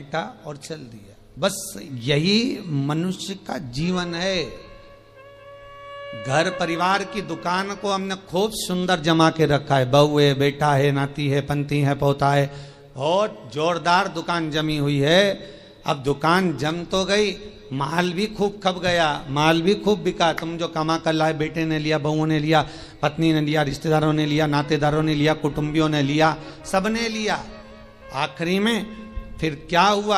फेंका और चल दिया। बस यही मनुष्य का जीवन है। घर परिवार की दुकान को हमने खूब सुंदर जमा के रखा है, बहू है, बेटा है, नाती है, पंती है, पोता है, बहुत जोरदार दुकान जमी हुई है। अब दुकान जम तो गई, माल भी खूब खप गया, माल भी खूब बिका। तुम जो कमा कर लाए, बेटे ने लिया, बहुओं ने लिया, पत्नी ने लिया, रिश्तेदारों ने लिया, नातेदारों ने लिया, कुटुंबियों ने लिया, सबने लिया। आखिरी में फिर क्या हुआ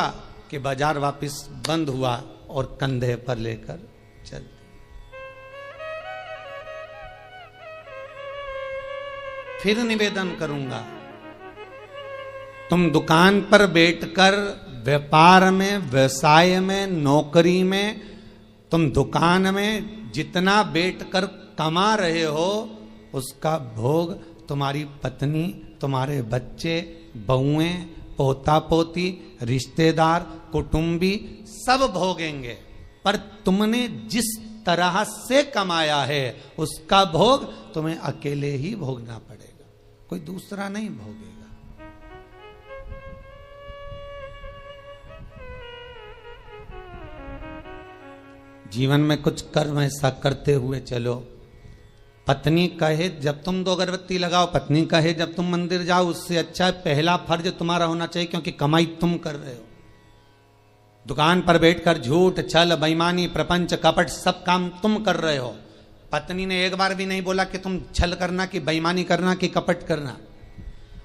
कि बाजार वापस बंद हुआ और कंधे पर लेकर चल। फिर निवेदन करूंगा, तुम दुकान पर बैठकर व्यापार में, व्यवसाय में, नौकरी में, तुम दुकान में जितना बैठकर कमा रहे हो उसका भोग तुम्हारी पत्नी, तुम्हारे बच्चे, बहुएं, पोता पोती, रिश्तेदार, कुटुंबी सब भोगेंगे। पर तुमने जिस तरह से कमाया है उसका भोग तुम्हें अकेले ही भोगना पड़ेगा, कोई दूसरा नहीं भोगेगा। जीवन में कुछ कर्म ऐसा करते हुए चलो। पत्नी कहे जब तुम 2 अगरबत्ती लगाओ, पत्नी कहे जब तुम मंदिर जाओ, उससे अच्छा पहला फर्ज तुम्हारा होना चाहिए, क्योंकि कमाई तुम कर रहे हो। दुकान पर बैठकर झूठ, छल, बेईमानी, प्रपंच, कपट सब काम तुम कर रहे हो। पत्नी ने एक बार भी नहीं बोला कि तुम छल करना, कि बेईमानी करना, कि कपट करना।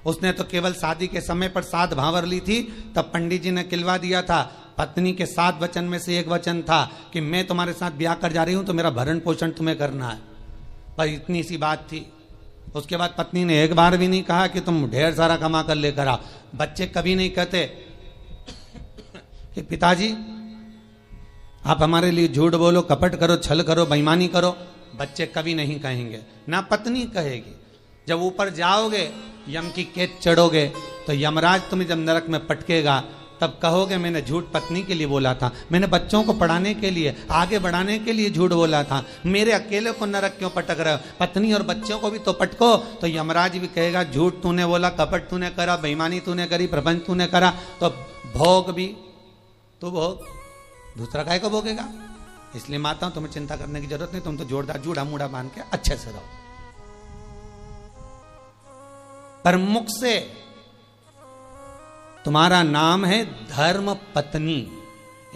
उसने तो केवल शादी के समय पर 7 भांवर ली थी, तब पंडित जी ने किलवा दिया था। पत्नी के 7 वचन में से एक वचन था कि मैं तुम्हारे साथ ब्याह कर जा रही हूं तो मेरा भरण पोषण तुम्हें करना है। पर इतनी सी बात थी। उसके बाद पत्नी ने एक बार भी नहीं कहा कि तुम ढेर सारा कमा कर लेकर आओ। बच्चे कभी नहीं कहते कि पिताजी आप हमारे लिए झूठ बोलो, कपट करो, छल करो, बेईमानी करो। बच्चे कभी नहीं कहेंगे, ना पत्नी कहेगी। जब ऊपर जाओगे, यम की कैद चढ़ोगे, तो यमराज तुम्हें जब नरक में पटकेगा तब कहोगे मैंने झूठ पत्नी के लिए बोला था, मैंने बच्चों को पढ़ाने के लिए, आगे बढ़ाने के लिए झूठ बोला था, मेरे अकेले को नरक क्यों पटक रहे हो? पत्नी और बच्चों को भी तो पटको। तो यमराज भी कहेगा झूठ तूने बोला, कपट तूने करा, बेईमानी तूने करी, प्रपंच तूने करा, तो भोग भी तो भोग, दूसरा काय को भोगेगा। इसलिए माता तुम्हें चिंता करने की जरूरत नहीं, तुम तो जोरदार जूड़ा मूड़ा बांध के अच्छे से रहो। पर मुख से तुम्हारा नाम है धर्म पत्नी।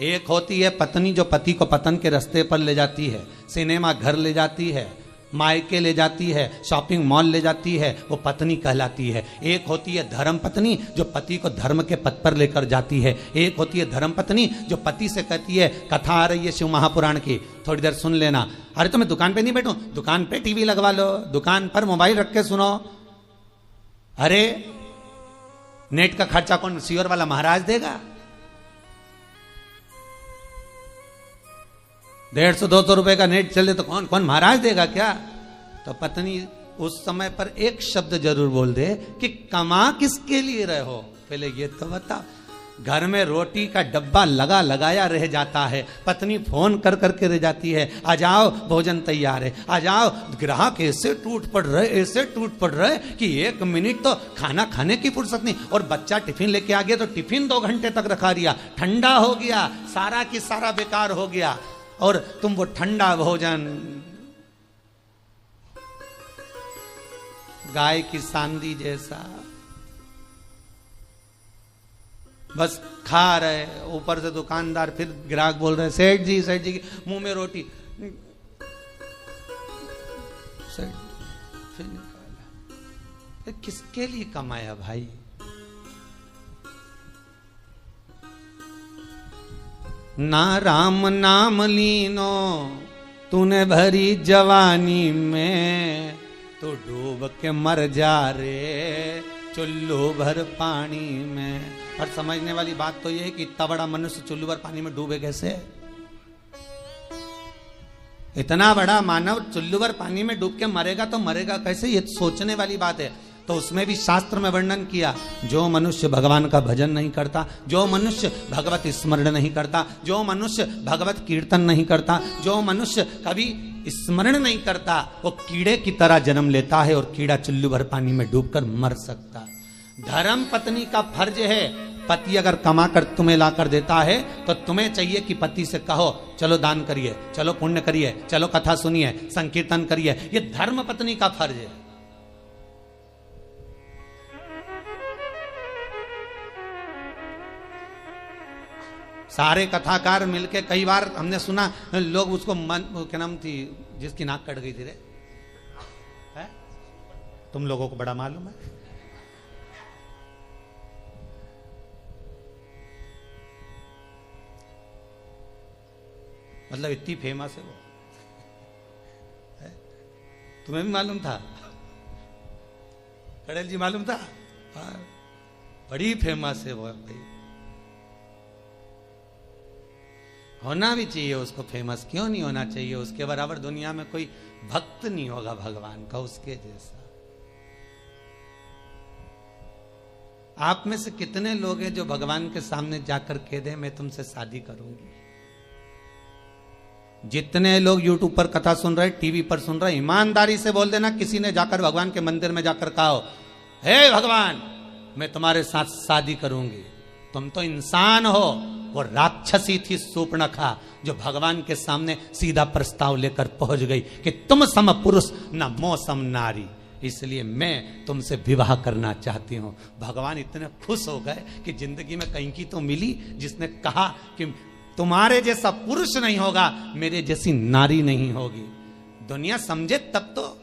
एक होती है पत्नी जो पति को पतन के रास्ते पर ले जाती है, सिनेमा घर ले जाती है, मायके ले जाती है, शॉपिंग मॉल ले जाती है, वो पत्नी कहलाती है। एक होती है धर्म पत्नी जो पति को धर्म के पथ पर लेकर जाती है। एक होती है धर्म पत्नी जो पति से कहती है, कथा आ रही है शिव महापुराण की, थोड़ी देर सुन लेना। अरे तो मैं दुकान पे नहीं बैठूं, दुकान पे टीवी लगवा लो, दुकान पर मोबाइल रख के सुनो। अरे नेट का खर्चा कौन सीवर वाला महाराज देगा? 150-200 रुपए का नेट चले तो कौन महाराज देगा क्या? तो पत्नी उस समय पर एक शब्द जरूर बोल दे कि कमा किसके लिए रहे हो, पहले ये तो बता। घर में रोटी का डब्बा लगा लगाया रह जाता है, पत्नी फोन कर करके रह जाती है, आ जाओ भोजन तैयार है, आ जाओ। ग्राहक ऐसे टूट पड़ रहे कि 1 मिनट तो खाना खाने की फुर्सत नहीं। और बच्चा टिफिन लेके आ गया तो टिफिन 2 घंटे तक रखा दिया, ठंडा हो गया, सारा की सारा बेकार हो गया। और तुम वो ठंडा भोजन गाय की सांदी जैसा बस खा रहे। ऊपर से दुकानदार फिर ग्राहक बोल रहे सेठ जी मुंह में रोटी, सेठ फिर निकाला। किसके लिए कमाया भाई? ना राम नाम लीनो तूने भरी जवानी में, तो डूब के मर जा रे चुल्लू भर पानी में। और समझने वाली बात तो यह है कि इतना बड़ा मनुष्य चुल्लू भर पानी में डूबे कैसे? इतना बड़ा मानव चुल्लू भर पानी में डूब के मरेगा तो मरेगा कैसे? ये सोचने वाली बात है। तो उसमें भी शास्त्र में वर्णन किया, जो मनुष्य भगवान का भजन नहीं करता, जो मनुष्य भगवत स्मरण नहीं करता, जो मनुष्य भगवत कीर्तन नहीं करता, जो मनुष्य कभी स्मरण नहीं करता, वो कीड़े की तरह जन्म लेता है और कीड़ा चुल्लू भर पानी में डूबकर मर सकता। धर्म पत्नी का फर्ज है पति अगर कमा कर तुम्हें ला कर देता है तो तुम्हें चाहिए कि पति से कहो चलो दान करिए, चलो पुण्य करिए, चलो कथा सुनिए, संकीर्तन करिए। ये धर्म पत्नी का फर्ज है। सारे कथाकार मिलके, कई बार हमने सुना लोग उसको क्या नाम थी जिसकी नाक कट गई थी रे, है? तुम लोगों को बड़ा मालूम है। मतलब इतनी फेमस है वो, है? तुम्हें भी मालूम था? कड़ेल जी मालूम था? हाँ, बड़ी फेमस है वो भाई। होना भी चाहिए उसको फेमस, क्यों नहीं होना चाहिए? उसके बराबर दुनिया में कोई भक्त नहीं होगा भगवान का उसके जैसा। आप में से कितने लोग हैं जो भगवान के सामने जाकर कह दे मैं तुमसे शादी करूंगी? जितने लोग यूट्यूब पर कथा सुन रहे, टीवी पर सुन रहे, ईमानदारी से बोल देना किसी ने जाकर भगवान के मंदिर में जाकर कहा हो हे भगवान मैं तुम्हारे साथ शादी करूंगी। तुम तो इंसान हो, वो राक्षसी थी सूर्पणखा जो भगवान के सामने सीधा प्रस्ताव लेकर पहुंच गई कि तुम सम पुरुष न मो सम नारी, इसलिए मैं तुमसे विवाह करना चाहती हूं। भगवान इतने खुश हो गए कि जिंदगी में कहीं की तो मिली जिसने कहा कि तुम्हारे जैसा पुरुष नहीं होगा, मेरे जैसी नारी नहीं होगी। दुनिया समझे तब तो।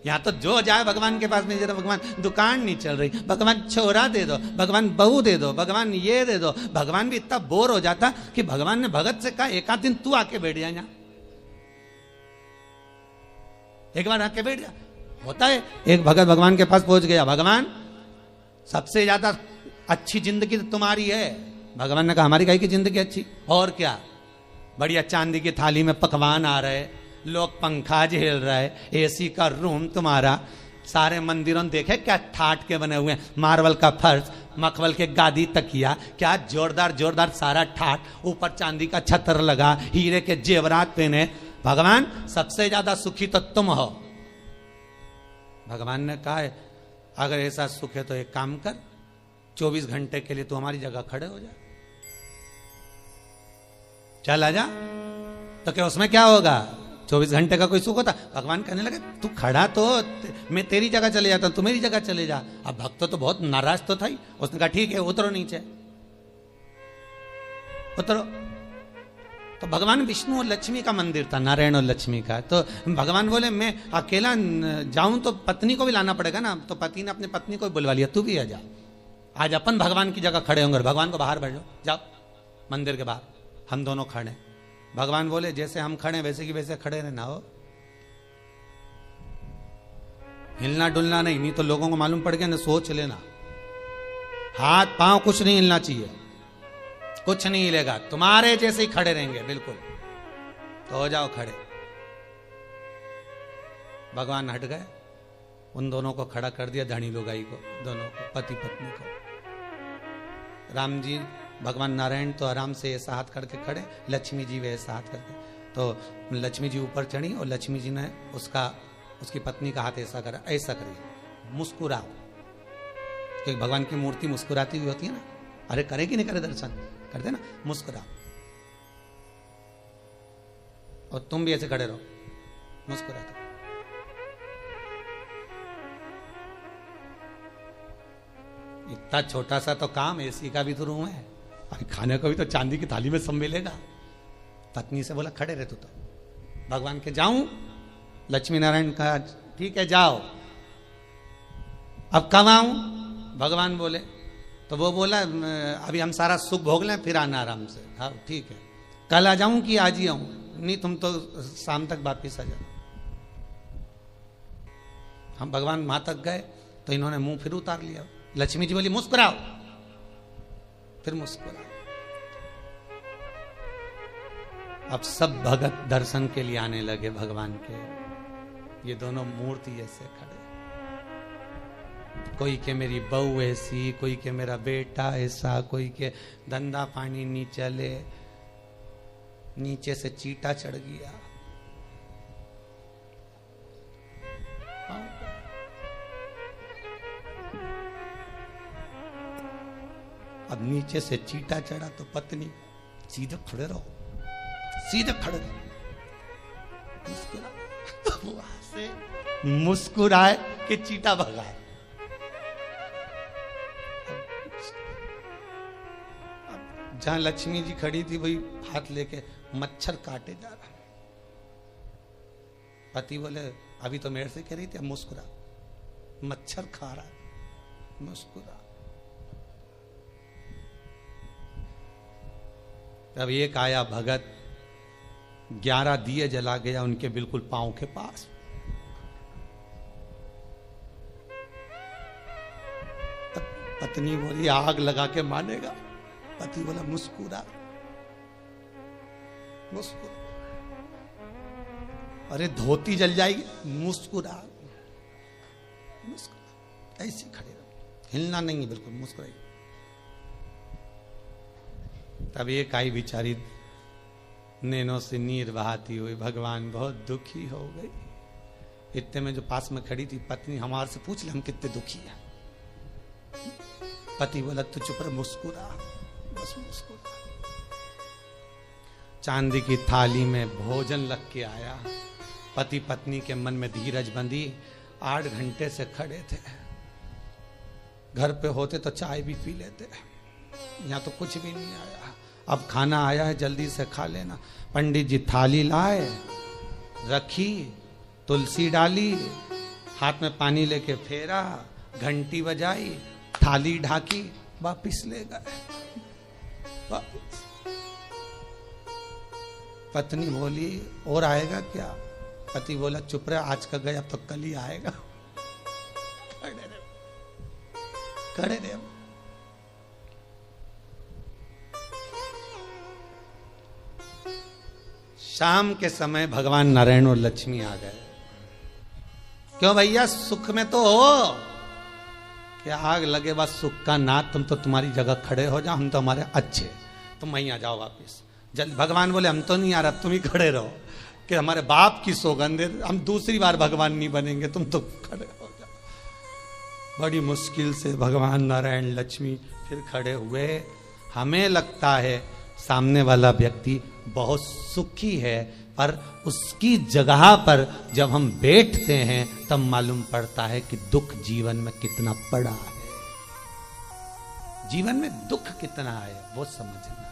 यहां तो जो जाए भगवान के पास में, जरा भगवान दुकान नहीं चल रही, भगवान छोरा दे दो, भगवान बहू दे दो, भगवान ये दे दो। भगवान भी इतना बोर हो जाता कि भगवान ने भगत से कहा एक आध दिन तू आके बैठ जा यहां, एक बार आके बैठ जा। होता है एक भगत भगवान के पास पहुंच गया, भगवान सबसे ज्यादा अच्छी जिंदगी तो तुम्हारी है। भगवान ने कहा हमारी काहे की जिंदगी अच्छी, और क्या, बढ़िया चांदी की थाली में पकवान आ रहे, लोग पंखा झेल रहे, एसी का रूम तुम्हारा, सारे मंदिरों देखे क्या ठाट के बने हुए, मार्बल का फर्श, मखमल के गादी तकिया, क्या जोरदार जोरदार सारा ठाट, ऊपर चांदी का छतर लगा, हीरे के जेवरात पहने। भगवान सबसे ज्यादा सुखी तो तुम हो। भगवान ने कहा अगर ऐसा सुख है तो एक काम कर, 24 घंटे के लिए तू हमारी जगह खड़े हो जा, चल आजा। तो क्या उसमें क्या होगा? 24 घंटे का कोई सुख होता? भगवान कहने लगे तू खड़ा तो मैं तेरी जगह चले जाता, तू मेरी जगह चले जा। अब भक्त तो बहुत नाराज तो था ही, उसने कहा ठीक है उतरो नीचे, उतरो। तो भगवान विष्णु और लक्ष्मी का मंदिर था, नारायण और लक्ष्मी का। तो भगवान बोले मैं अकेला जाऊं तो पत्नी को भी लाना पड़ेगा ना, तो पति ने अपनी पत्नी को बुलवा लिया, तू भी आ जा, आज अपन भगवान की जगह खड़े होंगे। भगवान को बाहर बैठो, जाओ मंदिर के बाहर, हम दोनों खड़े। भगवान बोले जैसे हम खड़े वैसे की वैसे खड़े रहना हो, हिलना डुलना नहीं, नहीं तो लोगों को मालूम पड़ गया ना, सोच लेना। हाथ पांव कुछ नहीं हिलना चाहिए, कुछ नहीं हिलेगा, तुम्हारे जैसे ही खड़े रहेंगे बिल्कुल। तो हो जाओ खड़े। भगवान हट गए, उन दोनों को खड़ा कर दिया, धनी लुगाई को, दोनों को, पति पत्नी को। राम जी भगवान नारायण तो आराम से ऐसा हाथ करके खड़े, लक्ष्मी जी वैसा हाथ करके। तो लक्ष्मी जी ऊपर चढ़ी और लक्ष्मी जी ने उसकी पत्नी का हाथ ऐसा करा, ऐसा करिए, मुस्कुराओ, क्योंकि भगवान की मूर्ति मुस्कुराती हुई होती है ना। अरे करे कि नहीं करे दर्शन, करते ना, मुस्कुराओ। और तुम भी ऐसे खड़े रहो, मुस्कुराते। इतना छोटा सा तो काम, एसी का भी तो रूम है, अभी खाने को भी तो चांदी की थाली में सब मिलेगा। पत्नी से बोला खड़े रहे तू तो। भगवान के जाऊं, लक्ष्मी नारायण कहा ठीक है जाओ। अब कब आऊं? भगवान बोले, तो वो बोला अभी हम सारा सुख भोग लें फिर आना आराम से। हाँ ठीक है, कल आ जाऊं कि आज ही आऊं? नहीं तुम तो शाम तक वापिस आ जाओ। हम भगवान वहां तक गए तो इन्होंने मुंह फिर उतार लिया। लक्ष्मी जी बोली मुस्कुराओ, फिर मुस्कुराओ। अब सब भगत दर्शन के लिए आने लगे भगवान के। ये दोनों मूर्ति ऐसे खड़े, कोई के मेरी बहू ऐसी, कोई के मेरा बेटा ऐसा, कोई के धंधा पानी नहीं चले, नीचे से चीटा चढ़ गया। अब नीचे से चीटा चढ़ा तो पत्नी सीधे खड़े रहो, सीधे खड़े रहो, वहां से मुस्कुराए कि चीटा भगाए। जहां लक्ष्मी जी खड़ी थी वही हाथ लेके मच्छर काटे जा रहा। पति बोले अभी तो मेरे से कह रही थी, अब मुस्कुरा, मच्छर खा रहा, मुस्कुरा। तब एक आया भगत, 11 दिए जला गया उनके बिल्कुल पांव के पास। पत्नी बोली आग लगा के मानेगा। पति बोला मुस्कुरा, मुस्कुरा। अरे धोती जल जाएगी, मुस्कुरा, मुस्कुरा। ऐसे खड़े रहो, हिलना नहीं है, बिल्कुल मुस्कुराई। तब एक आई बेचारी नैनों से नीर बहाती हुई, भगवान बहुत दुखी हो गई। इतने में जो पास में खड़ी थी पत्नी, हमारे से पूछ ले हम कितने दुखी हैं। पति बोला तू चुप रह, मुस्कुरा, बस मुस्कुरा। चांदी की थाली में भोजन लग के आया। पति पत्नी के मन में धीरज बंधी। 8 घंटे से खड़े थे। घर पे होते तो चाय भी पी लेते, यहाँ तो कुछ भी नहीं आया। अब खाना आया है, जल्दी से खा लेना। पंडित जी थाली लाए, रखी, तुलसी डाली, हाथ में पानी लेके फेरा, घंटी बजाई, थाली ढाकी, वापिस ले गए। वापिस। पत्नी बोली और आएगा क्या? पति बोला चुप रहे, आज का गया अब तो कल ही आएगा। खड़े रहे। शाम के समय भगवान नारायण और लक्ष्मी आ गए। क्यों भैया, सुख में तो हो, क्या आग लगे बस सुख का नाथ, तुम तो तुम्हारी जगह खड़े हो जाओ, हम तो हमारे अच्छे, तुम वहीं आ जाओ वापिस। जल्द। भगवान बोले हम तो नहीं आ रहा, तुम ही खड़े रहो, कि हमारे बाप की सौगंध है, हम दूसरी बार भगवान नहीं बनेंगे, तुम तो खड़े हो जाओ। बड़ी मुश्किल से भगवान नारायण लक्ष्मी फिर खड़े हुए। हमें लगता है सामने वाला व्यक्ति बहुत सुखी है, पर उसकी जगह पर जब हम बैठते हैं तब मालूम पड़ता है कि दुख जीवन में कितना पड़ा है। जीवन में दुख कितना है वो समझना।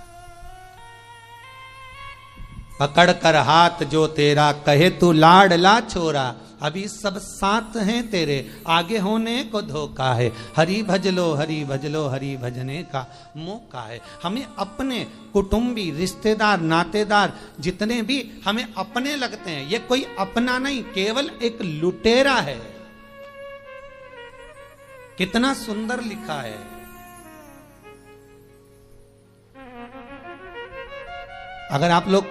पकड़ कर हाथ जो तेरा, कहे तू लाडला छोरा, अभी सब साथ हैं तेरे, आगे होने को धोखा है। हरि भज लो, हरि भज लो, हरि भजने का मौका है। हमें अपने कुटुंबी, रिश्तेदार, नातेदार जितने भी हमें अपने लगते हैं, ये कोई अपना नहीं, केवल एक लुटेरा है। कितना सुंदर लिखा है। अगर आप लोग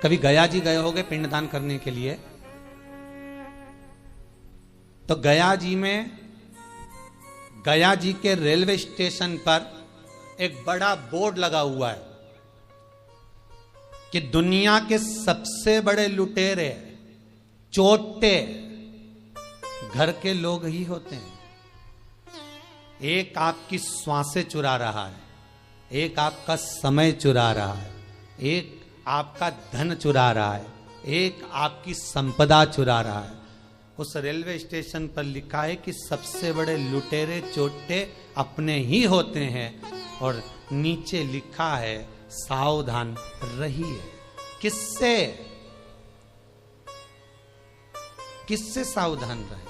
कभी गया जी गए होगे पिंडदान करने के लिए, तो गया जी में, गया जी के रेलवे स्टेशन पर एक बड़ा बोर्ड लगा हुआ है कि दुनिया के सबसे बड़े लुटेरे, चोटे घर के लोग ही होते हैं। एक आपकी श्वासें चुरा रहा है, एक आपका समय चुरा रहा है, एक आपका धन चुरा रहा है, एक आपकी संपदा चुरा रहा है। उस रेलवे स्टेशन पर लिखा है कि सबसे बड़े लुटेरे चोटे अपने ही होते हैं, और नीचे लिखा है सावधान रहिए। किससे? किससे सावधान रहे?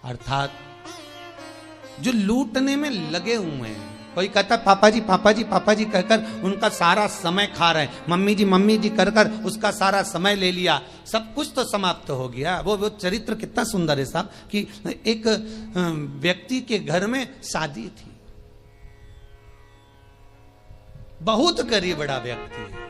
अर्थात जो लूटने में लगे हुए हैं। कोई कहता पापा जी पापा जी पापा जी कहकर उनका सारा समय खा रहे हैं, मम्मी जी कर कर उसका सारा समय ले लिया, सब कुछ तो समाप्त हो गया। वो चरित्र कितना सुंदर है साहब, कि एक व्यक्ति के घर में शादी थी, बहुत गरीब बड़ा व्यक्ति है,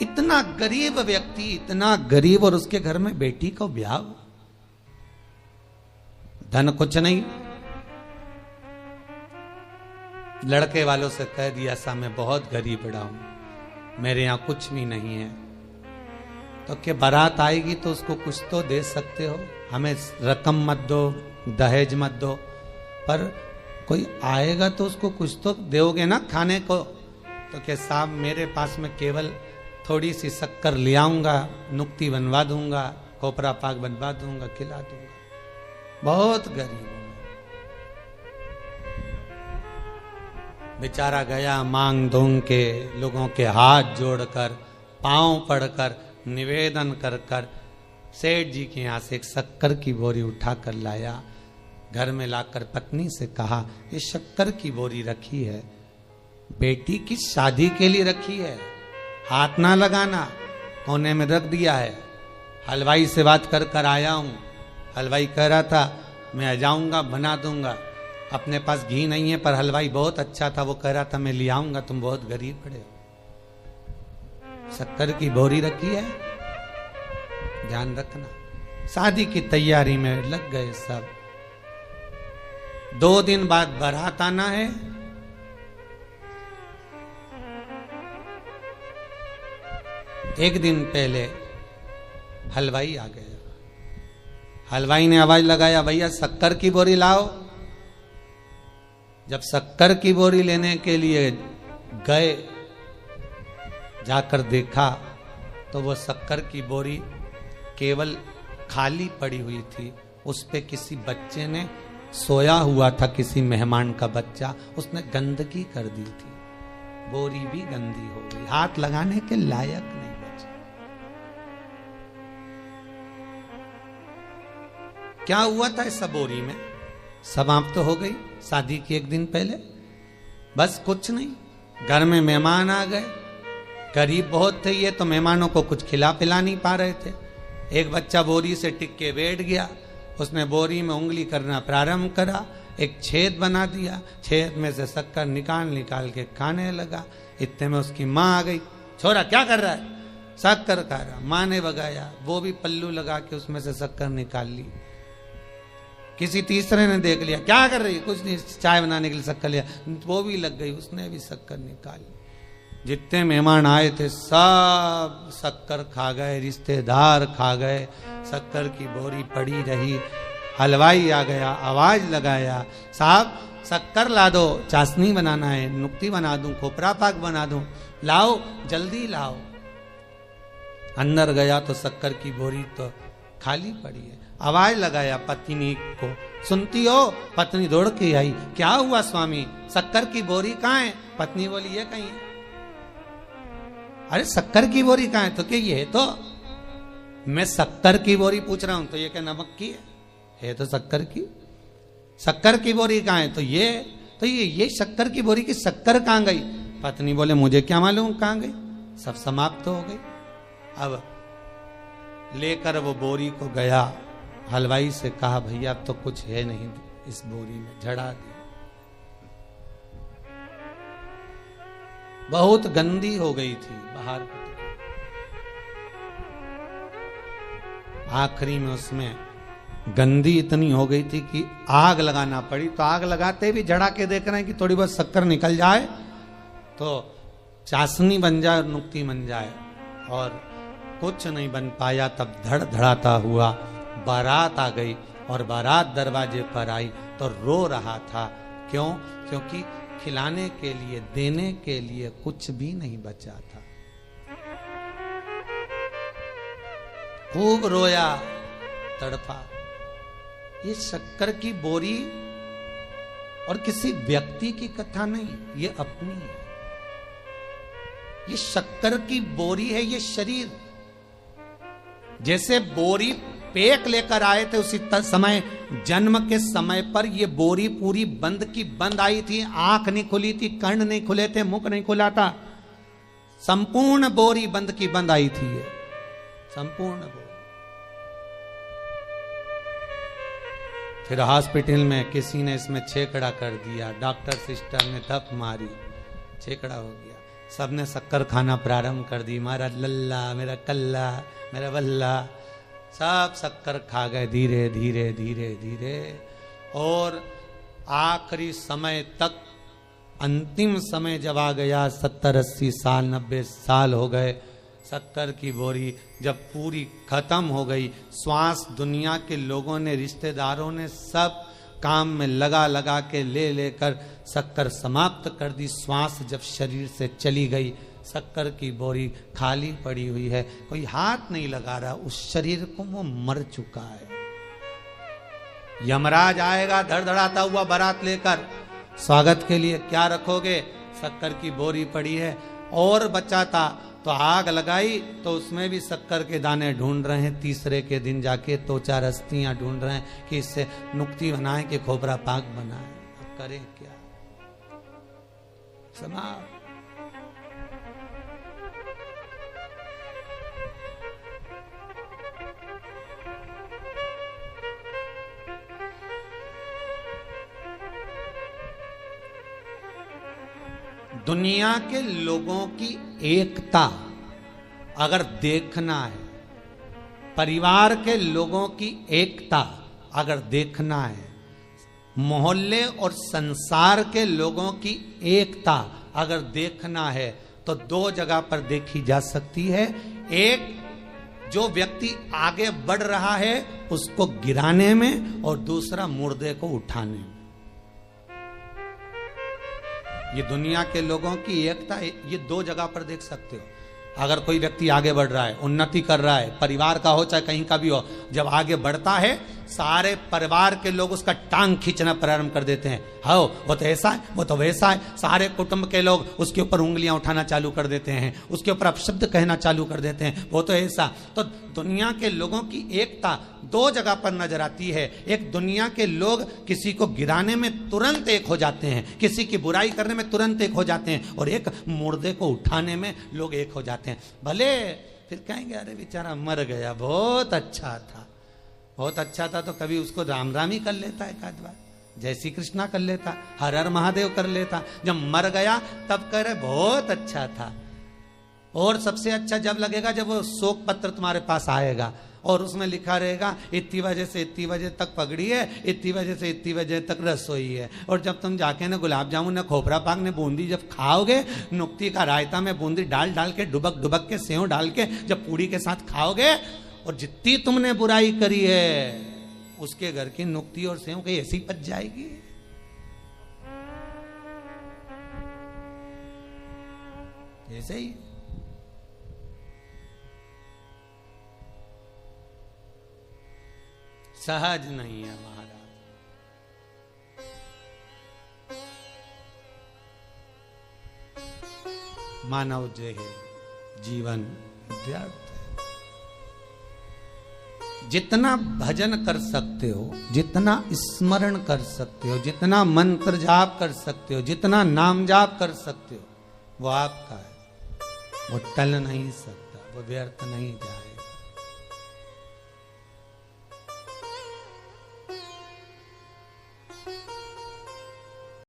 इतना गरीब व्यक्ति, इतना गरीब, और उसके घर में बेटी को ब्याह, धन कुछ नहीं। लड़के वालों से कह दिया सा मैं बहुत गरीब बड़ा हूं, मेरे यहां कुछ भी नहीं है, तो क्या बारात आएगी तो उसको कुछ तो दे सकते हो। हमें रकम मत दो, दहेज मत दो, पर कोई आएगा तो उसको कुछ तो दोगे ना खाने को। तो क्या साहब मेरे पास में केवल थोड़ी सी शक्कर ले आऊंगा, नुक्ति बनवा दूंगा, खोपरा पाक बनवा दूंगा, खिला दूंगा। बहुत गरीब हूं। बेचारा गया मांग धोंग के, लोगों के हाथ जोड़कर, पांव पड़कर, निवेदन कर कर सेठ जी के यहां से एक शक्कर की बोरी उठा कर लाया। घर में लाकर पत्नी से कहा, ये शक्कर की बोरी रखी है, बेटी की शादी के लिए रखी है, हाथ ना लगाना। कोने में रख दिया है। हलवाई से बात कर कर आया हूं। हलवाई कह रहा था मैं आ जाऊंगा, बना दूंगा। अपने पास घी नहीं है, पर हलवाई बहुत अच्छा था, वो कह रहा था मैं ले आऊंगा, तुम बहुत गरीब पड़े हो। शक्कर की बोरी रखी है, ध्यान रखना। शादी की तैयारी में लग गए सब। 2 दिन बाद बारात आना है। एक दिन पहले हलवाई आ गया। हलवाई ने आवाज लगाया, भैया शक्कर की बोरी लाओ। जब शक्कर की बोरी लेने के लिए गए, जाकर देखा तो वो शक्कर की बोरी केवल खाली पड़ी हुई थी। उस पे किसी बच्चे ने सोया हुआ था, किसी मेहमान का बच्चा, उसने गंदगी कर दी थी। बोरी भी गंदी हो गई, हाथ लगाने के लायक नहीं बची। क्या हुआ था इस बोरी में? समाप्त तो हो गई शादी की एक दिन पहले। बस कुछ नहीं, घर में मेहमान आ गए। गरीब बहुत थे ये, तो मेहमानों को कुछ खिला पिला नहीं पा रहे थे। एक बच्चा बोरी से टिक के बैठ गया। उसने बोरी में उंगली करना प्रारंभ करा, एक छेद बना दिया, छेद में से शक्कर निकाल निकाल के खाने लगा। इतने में उसकी माँ आ गई। छोरा क्या कर रहा है? शक्कर खा रहा। माँ ने भगाया, वो भी पल्लू लगा के उसमें से शक्कर निकाल ली। किसी तीसरे ने देख लिया, क्या कर रही? कुछ नहीं, चाय बनाने के लिए शक्कर लिया। वो भी लग गई, उसने भी शक्कर निकाल ली। जितने मेहमान आए थे सब शक्कर खा गए, रिश्तेदार खा गए, शक्कर की बोरी पड़ी रही। हलवाई आ गया, आवाज लगाया, साहब शक्कर ला दो, चाशनी बनाना है, नुक्ति बना दूं, खोपरा पाक बना दूं, लाओ जल्दी लाओ। अंदर गया तो शक्कर की बोरी तो खाली पड़ी है। आवाज लगाया पत्नी को, सुनती हो? पत्नी दौड़ के आई, क्या हुआ स्वामी, शक्कर की बोरी कहाँ है? पत्नी बोली ये कहीं है। अरे शक्कर की बोरी कहाँ है? तो क्या ये तो मैं शक्कर की बोरी पूछ रहा हूं, तो ये क्या नमक की है तो शक्कर की। शक्कर की बोरी कहाँ है? तो ये शक्कर की बोरी की शक्कर कहाँ गई? पत्नी बोले मुझे क्या मालूम कहाँ गई, सब समाप्त हो गई। अब लेकर वो बोरी को गया, हलवाई से कहा भैया अब तो कुछ है नहीं इस बोरी में, झड़ा दी। बहुत गंदी हो गई थी बाहर। आखिरी में उसमें गंदी इतनी हो गई थी कि आग लगाना पड़ी। तो आग लगाते भी झड़ा के देख रहे हैं कि थोड़ी बहुत शक्कर निकल जाए तो चाशनी बन जाए और नुक्ति बन जाए, और कुछ नहीं बन पाया। तब धड़ धड़ाता हुआ बारात आ गई, और बारात दरवाजे पर आई तो रो रहा था। क्यों? क्योंकि खिलाने के लिए, देने के लिए कुछ भी नहीं बचा था। खूब रोया, तड़पा। ये शक्कर की बोरी और किसी व्यक्ति की कथा नहीं, ये अपनी है। ये शक्कर की बोरी है, ये शरीर। जैसे बोरी पेक लेकर आए थे उसी समय, जन्म के समय पर ये बोरी पूरी बंद की बंद आई थी। आंख नहीं खुली थी, कर्ण नहीं खुले थे, मुख नहीं खुला था, संपूर्ण बोरी बंद की बंद आई थी। ये संपूर्ण बोरी। फिर हॉस्पिटल में किसी ने इसमें छेकड़ा कर दिया, डॉक्टर सिस्टर ने धप मारी, छेकड़ा हो गया। सबने शक्कर खाना प्रारंभ कर दी। मेरा लल्ला, मेरा कल्ला, मेरा बल्ला, सब शक्कर खा गए धीरे धीरे धीरे धीरे। और आखिरी समय तक, अंतिम समय जब आ गया, 70-80 साल 90 साल हो गए, शक्कर की बोरी जब पूरी खत्म हो गई, श्वास दुनिया के लोगों ने, रिश्तेदारों ने सब काम में लगा लगा के ले लेकर शक्कर समाप्त कर दी। श्वास जब शरीर से चली गई, शक्कर की बोरी खाली पड़ी हुई है, कोई हाथ नहीं लगा रहा उस शरीर को, वो मर चुका है। यमराज आएगा धड़धड़ाता हुआ बारात लेकर, स्वागत के लिए क्या रखोगे? शक्कर की बोरी पड़ी है। और बचा था तो आग लगाई तो उसमें भी शक्कर के दाने ढूंढ रहे हैं। तीसरे के दिन जाके तो चार अस्थियां ढूंढ रहे हैं कि इससे नुक्ती बनाए कि खोपरा पाक बनाए। अब करें क्या? समाप्त। दुनिया के लोगों की एकता अगर देखना है, परिवार के लोगों की एकता अगर देखना है, मोहल्ले और संसार के लोगों की एकता अगर देखना है, तो दो जगह पर देखी जा सकती है। एक, जो व्यक्ति आगे बढ़ रहा है उसको गिराने में, और दूसरा मुर्दे को उठाने में। ये दुनिया के लोगों की एकता, ये दो जगह पर देख सकते हो। अगर कोई व्यक्ति आगे बढ़ रहा है, उन्नति कर रहा है, परिवार का हो चाहे कहीं का भी हो, जब आगे बढ़ता है सारे परिवार के लोग उसका टांग खींचना प्रारंभ कर देते हैं। हाँ वो तो ऐसा है, वो तो वैसा है। सारे कुटुंब के लोग उसके ऊपर उंगलियां उठाना चालू कर देते हैं, उसके ऊपर अपशब्द कहना चालू कर देते हैं, वो तो ऐसा। तो दुनिया के लोगों की एकता दो जगह पर नजर आती है। एक, दुनिया के लोग किसी को गिराने में तुरंत एक हो जाते हैं, किसी की बुराई करने में तुरंत एक हो जाते हैं, और एक, मुर्दे को उठाने में लोग एक हो जाते हैं। भले फिर कहेंगे अरे बेचारा मर गया, बहुत अच्छा था, बहुत अच्छा था, तो कभी उसको राम राम ही कर लेता एक आध बार, जय श्री कृष्णा कर लेता, हर हर महादेव कर लेता। जब मर गया तब कह रहे बहुत अच्छा था। और सबसे अच्छा जब लगेगा जब वो शोक पत्र तुम्हारे पास आएगा और उसमें लिखा रहेगा इतनी बजे से इतनी बजे तक पगड़ी है, इतनी बजे से इतनी बजे तक रसोई है। और जब तुम जाके ना गुलाब जामुन ना खोपरा पाक ने बूंदी जब खाओगे, नुक्ती का रायता में बूंदी डाल डाल के डुबक डुबक के सेव डाल के जब पूड़ी के साथ खाओगे, और जितनी तुमने बुराई करी है उसके घर की नुक्ती और सेव कहीं ऐसी पच जाएगी। ऐसे ही सहज नहीं है महाराज। मानव जो है जीवन व्यर्थ है। जितना भजन कर सकते हो, जितना स्मरण कर सकते हो, जितना मंत्र जाप कर सकते हो, जितना नाम जाप कर सकते हो, वो आपका है। वो टल नहीं सकता, वो व्यर्थ नहीं जाए।